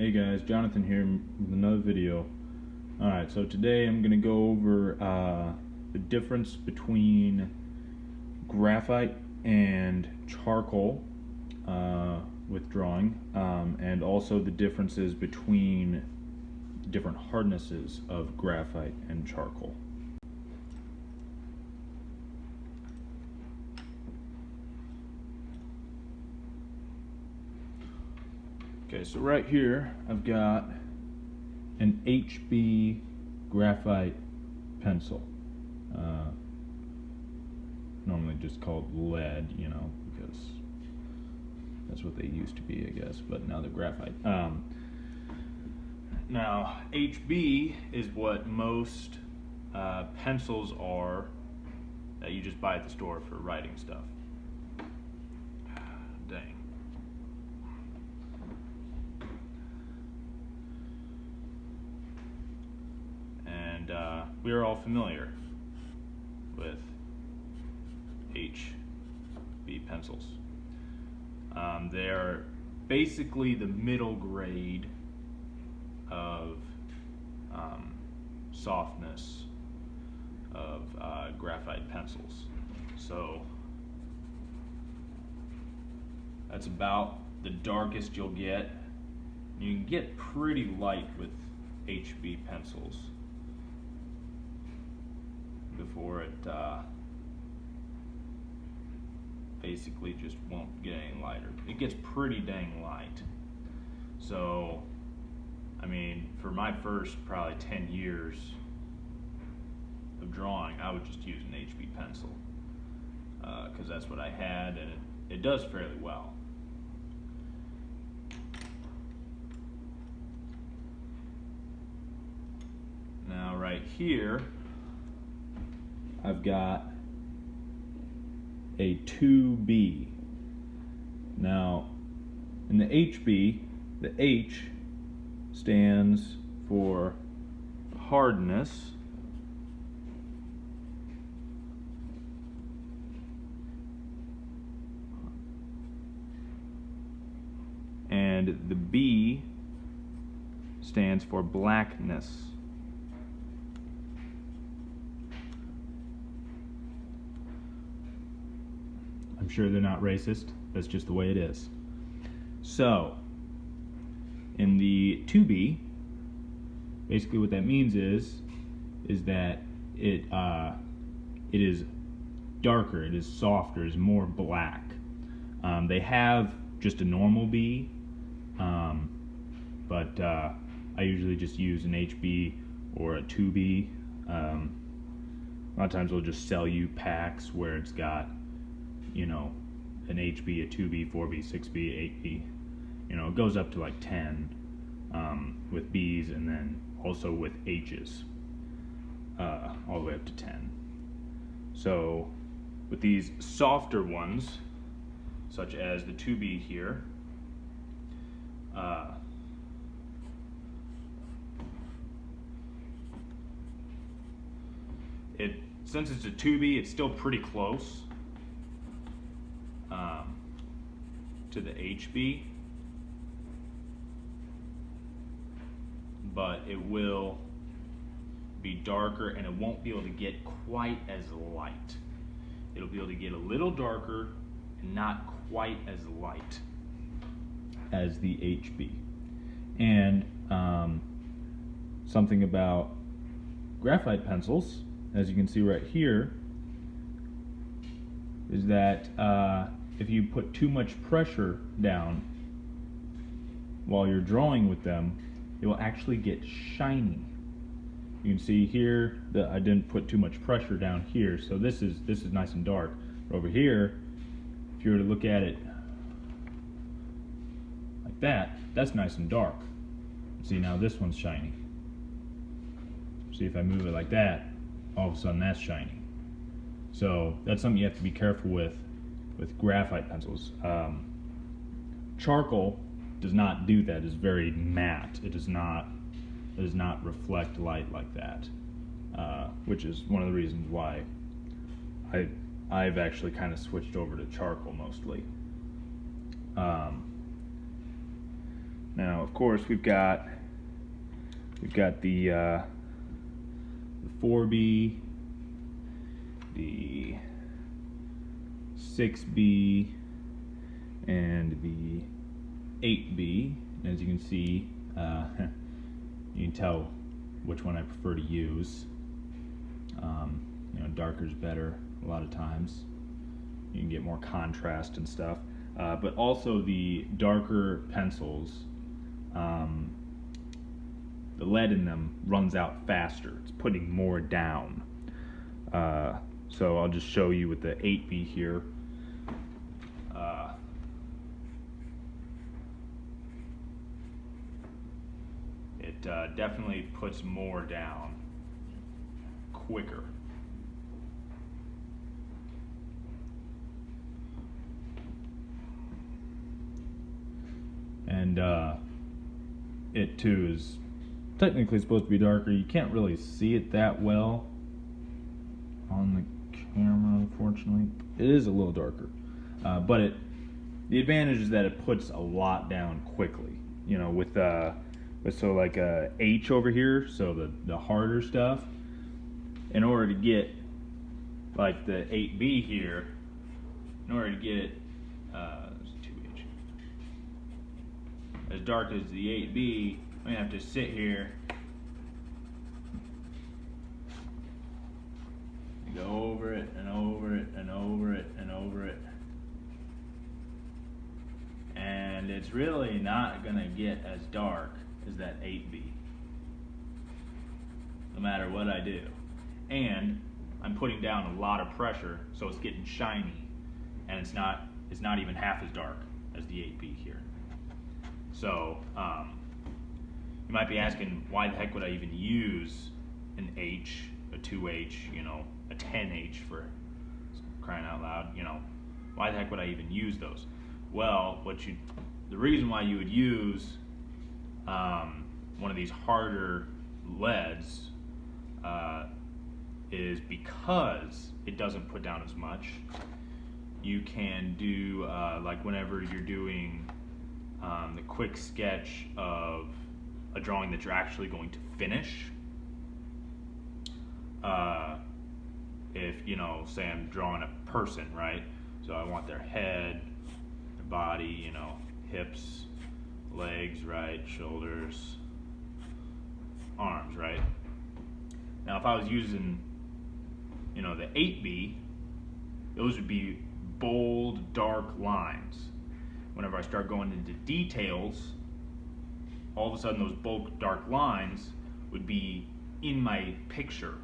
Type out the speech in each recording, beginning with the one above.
Hey guys, Jonathan here with another video. Alright, so today I'm going to go over the difference between graphite and charcoal with drawing, and also the differences between different hardnesses of graphite and charcoal. Okay, so right here I've got an HB graphite pencil. Normally just called lead, you know, because that's what they used to be, I guess, but now they're graphite. Now, HB is what most pencils are that you just buy at the store for writing stuff. Dang. We are all familiar with HB pencils. They're basically the middle grade of softness of graphite pencils. So that's about the darkest you'll get. You can get pretty light with HB pencils before it basically just won't get any lighter. It gets pretty dang light. So, I mean, for my first probably 10 years of drawing, I would just use an HB pencil because that's what I had, and it does fairly well. Now right here I've got a 2B. Now, in the HB, the H stands for hardness, and the B stands for blackness. I'm sure they're not racist, that's just the way it is. So, in the 2B, basically what that means is that it is darker, it is softer, it is more black. They have just a normal B, but I usually just use an HB or a 2B. A lot of times they'll just sell you packs where it's got, you know, an HB, a 2B, 4B, 6B, 8B. You know, it goes up to like 10 with B's, and then also with H's, all the way up to 10. So with these softer ones, such as the 2B here, since it's a 2B, it's still pretty close to the HB, but it will be darker and it won't be able to get quite as light. It'll be able to get a little darker and not quite as light as the HB. And something about graphite pencils, as you can see right here, is that if you put too much pressure down while you're drawing with them, it will actually get shiny. You can see here that I didn't put too much pressure down here, so this is nice and dark. But over here, if you were to look at it like that, that's nice and dark. See, now this one's shiny. See, if I move it like that, all of a sudden that's shiny. So that's something you have to be careful with graphite pencils. Charcoal does not do that. It's very matte. It does not reflect light like that, which is one of the reasons why I've actually kind of switched over to charcoal mostly. Now, of course, we've got the 4B, the 6B, and the 8B. As you can see, you can tell which one I prefer to use. Darker is better a lot of times. You can get more contrast and stuff. But also the darker pencils, the lead in them runs out faster. It's putting more down. So I'll just show you with the 8B here. It definitely puts more down quicker. And it too is technically supposed to be darker. You can't really see it that well on the camera, unfortunately. It is a little darker, but the advantage is that it puts a lot down quickly. With so like a H over here, so the harder stuff. In order to get like the 8B here, in order to get as dark as the 8B, I'm gonna have to sit here, go over it and over it and over it and over it, and it's really not gonna get as dark as that 8B, no matter what I do. And I'm putting down a lot of pressure, so it's getting shiny, and it's not even half as dark as the 8B here. So you might be asking, why the heck would I even use an H, a 2H, a 10H for crying out loud? Why the heck would I even use those? Well, the reason why you would use one of these harder leads is because it doesn't put down as much. You can do like whenever you're doing the quick sketch of a drawing that you're actually going to finish. If say I'm drawing a person, right? So I want their head, their body, hips, legs, right, shoulders, arms, right? Now if I was using, the 8B, those would be bold, dark lines. Whenever I start going into details, all of a sudden those bold, dark lines would be in my picture.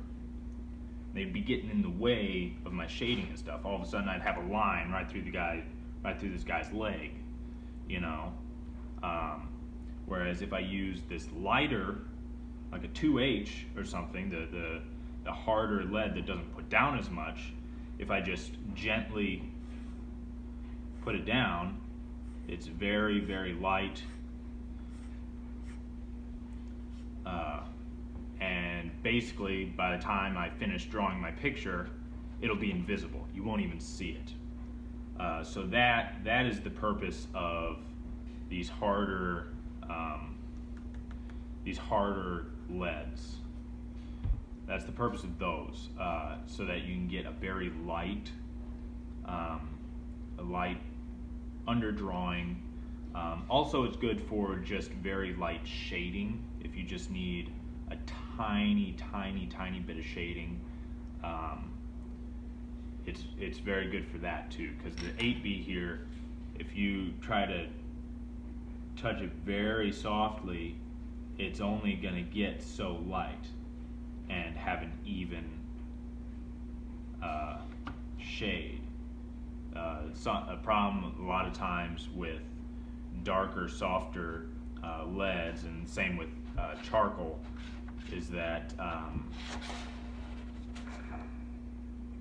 They'd be getting in the way of my shading and stuff. All of a sudden I'd have a line right through this guy's leg, whereas if I use this lighter, like a 2H or something, the harder lead that doesn't put down as much, if I just gently put it down, it's very, very light, and basically by the time I finish drawing my picture, it'll be invisible. You won't even see it. So that is the purpose of these harder leads. That's the purpose of those, so that you can get a very light, underdrawing. Also, it's good for just very light shading. If you just need a tiny bit of shading, it's very good for that too. Because the 8B here, if you try to touch it very softly, it's only going to get so light and have an even shade. It's a problem a lot of times with darker, softer leads, and same with charcoal, is that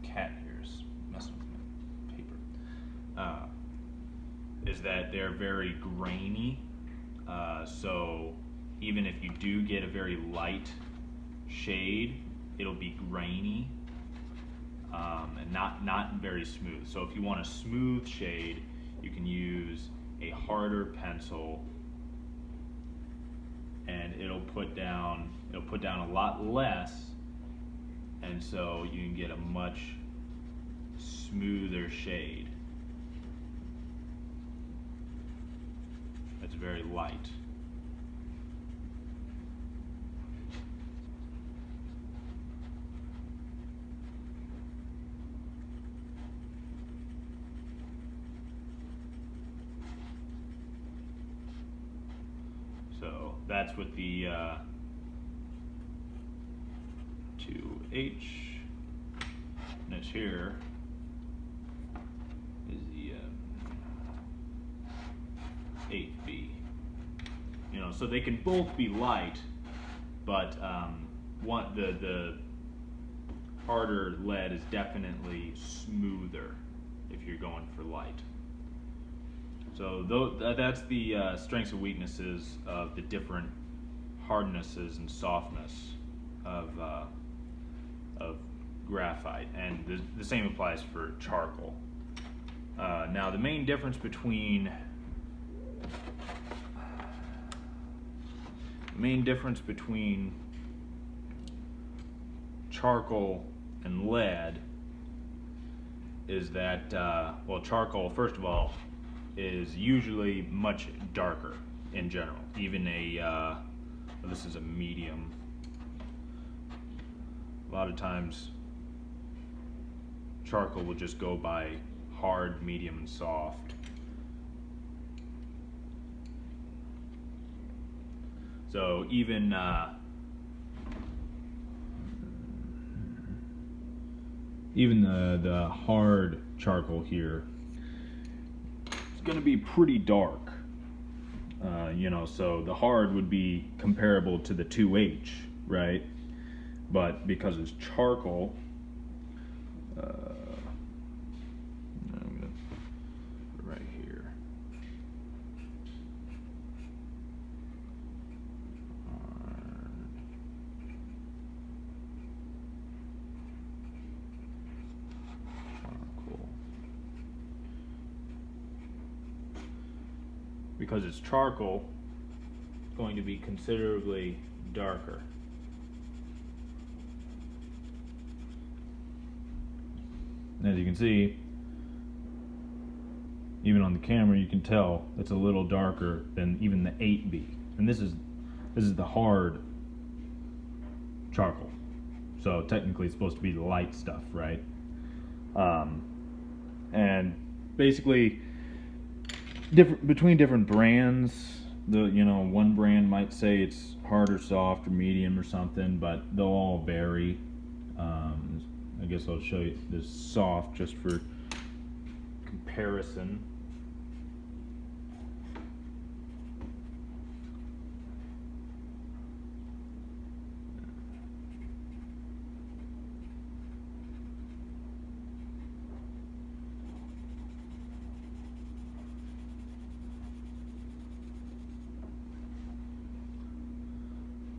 cat here is messing with my paper. Is that they're very grainy. So even if you do get a very light shade, it'll be grainy, and not very smooth. So if you want a smooth shade, you can use a harder pencil put down a lot less, and so you can get a much smoother shade. It's very light. So that's with the 2H, and this here is the 8B. You know, so they can both be light, but the harder lead is definitely smoother if you're going for light. So that's the strengths and weaknesses of the different hardnesses and softness of graphite, and the same applies for charcoal. Now, the main difference between charcoal and lead is that, well, charcoal, first of all, is usually much darker in general. Even this is a medium. A lot of times charcoal will just go by hard, medium, and soft. So even the hard charcoal here is going to be pretty dark. You know, so the hard would be comparable to the 2H, right? But because it's charcoal, I'm gonna put it right here. Charcoal. Because it's charcoal, it's going to be considerably darker. As you can see, even on the camera, you can tell it's a little darker than even the 8B. And this is the hard charcoal. So technically, it's supposed to be the light stuff, right? And basically, between different brands, one brand might say it's hard or soft or medium or something, but they'll all vary. I guess I'll show you this soft just for comparison.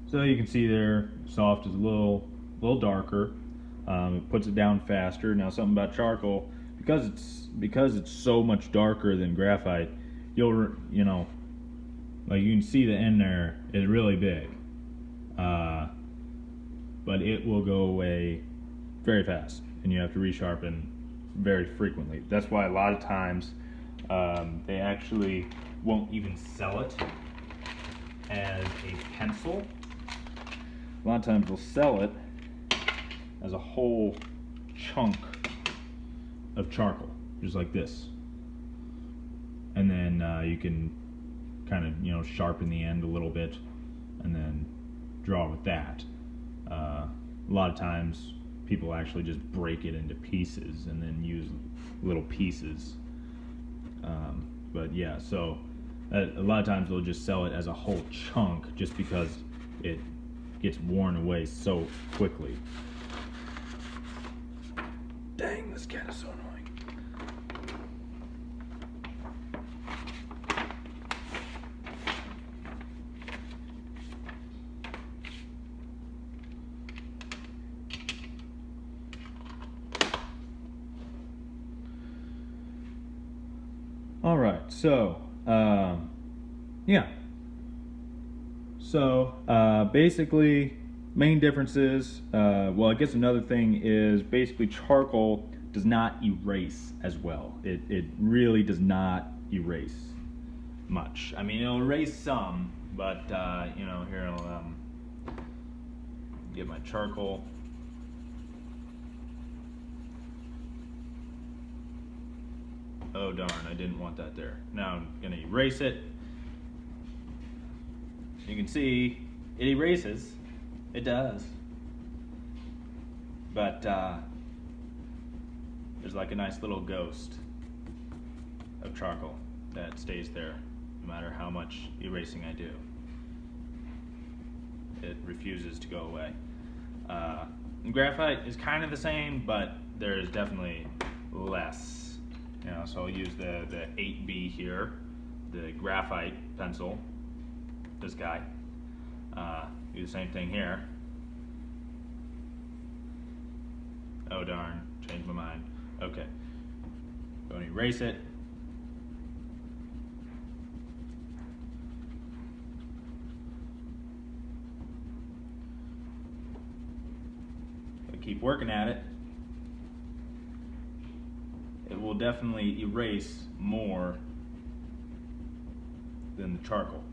So you can see there, soft is a little darker. It puts it down faster. Now, something about charcoal, because it's so much darker than graphite, like you can see the end there is really big, but it will go away very fast, and you have to resharpen very frequently. That's why a lot of times they actually won't even sell it as a pencil. A lot of times they'll sell it as a whole chunk of charcoal, just like this. And then you can kind of, sharpen the end a little bit and then draw with that. A lot of times people actually just break it into pieces and then use little pieces. But yeah, so a lot of times they'll just sell it as a whole chunk just because it gets worn away so quickly. Dang, this cat is so annoying. All right, so yeah. So basically, main differences, well, I guess another thing is basically charcoal does not erase as well. It really does not erase much. I mean, it'll erase some, but you know, here I'll get my charcoal. Oh darn, I didn't want that there. Now I'm gonna erase it. You can see it erases. It does. But there's like a nice little ghost of charcoal that stays there no matter how much erasing I do. It refuses to go away. And graphite is kind of the same, but there's definitely less. You know, so I'll use the 8B here, the graphite pencil, this guy. Do the same thing here. Oh darn, changed my mind. Okay, go and erase it. Keep working at it. It will definitely erase more than the charcoal.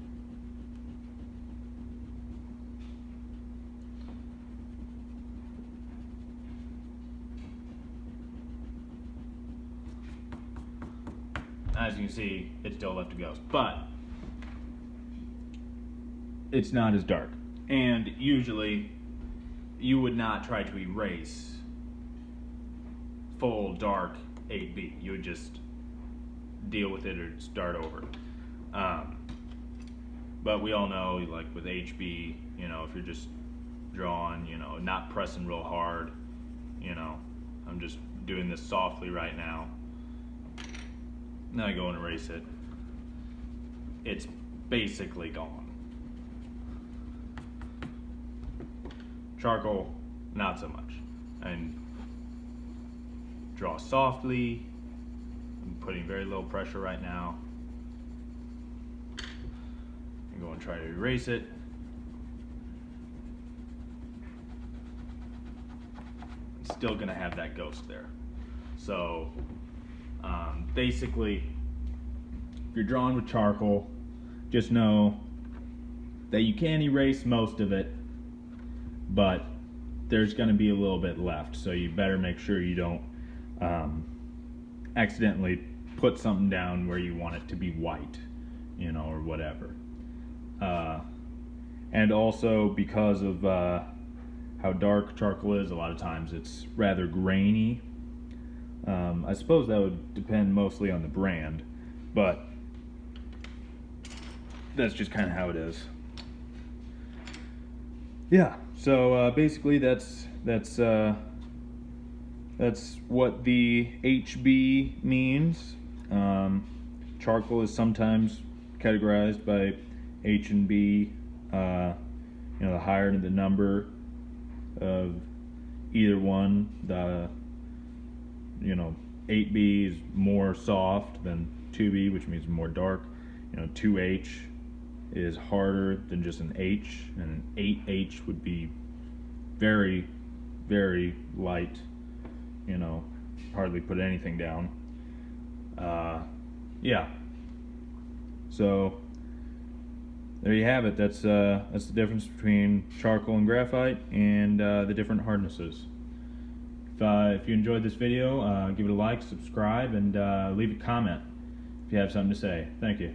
As you can see, it still left a ghost, but it's not as dark. And usually, you would not try to erase full dark 8B. You would just deal with it or start over. But we all know, like with HB, you know, if you're just drawing, you know, not pressing real hard, you know, I'm just doing this softly right now. Now I go and erase it. It's basically gone. Charcoal, not so much. And draw softly. I'm putting very low pressure right now. I'm going to try to erase it. It's still going to have that ghost there. So basically, if you're drawing with charcoal, just know that you can erase most of it, but there's going to be a little bit left, so you better make sure you don't accidentally put something down where you want it to be white, you know, or whatever. And also, because of how dark charcoal is, a lot of times it's rather grainy. I suppose that would depend mostly on the brand, but that's just kind of how it is. Yeah, so basically that's what the HB means. Charcoal is sometimes categorized by H and B. You know, the higher the number of either one, the 8B is more soft than 2B, which means more dark. 2H is harder than just an H, and an 8H would be very, very light. Hardly put anything down. Yeah. So there you have it. That's the difference between charcoal and graphite, and the different hardnesses. If you enjoyed this video, give it a like, subscribe, and leave a comment if you have something to say. Thank you.